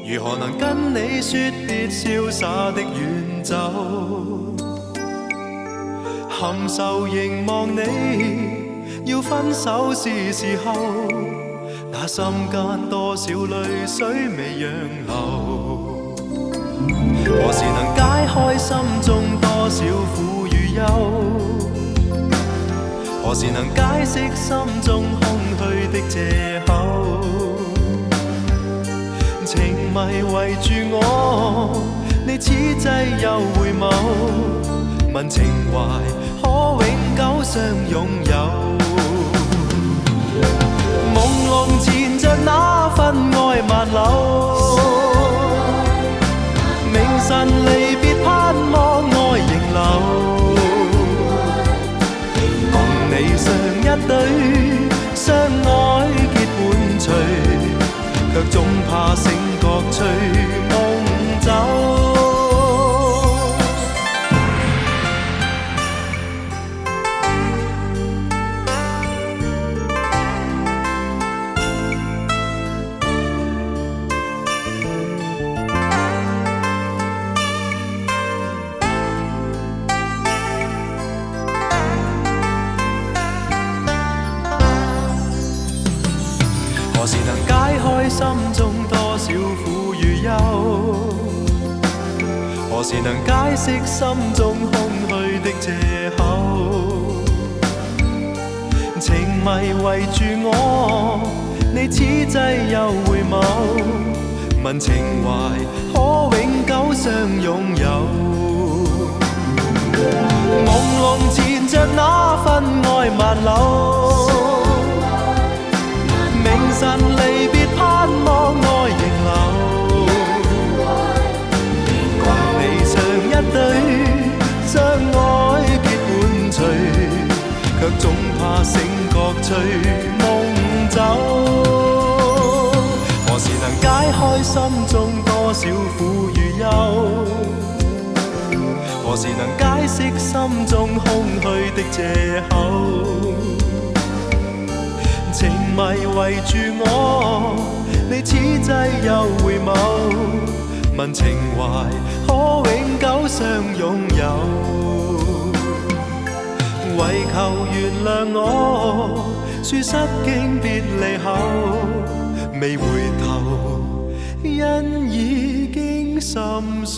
如何能跟你說別瀟灑的遠走？含愁凝望你，要分手是時候，那心間多少淚水未讓流？何時能解開心中多少苦與憂？何時能解釋心中空虛的藉口？情迷圍住我，你此際又回眸，問情懷可永久相擁有。朦朧纏着那份愛萬縷，明晨離別盼望愛仍留，共你上一對相愛結伴隨，卻總怕醒覺隨夢走。何時能解開心中多少苦與憂？何時能解釋心中空虛的藉口？情迷圍住我，你此際又回眸，問情懷可永久相擁有。朦朧纏着那份愛萬縷，明晨離別盼望愛仍留，共你上一對相愛結伴隨，卻總怕醒覺隨夢走。何時能解開心中多少苦與憂？何時能解釋心中空虛的藉口？情迷圍住我，你此際又回眸，問情懷可永久相擁有。為求原諒我，說失經別離後，未回頭，因已經心傷。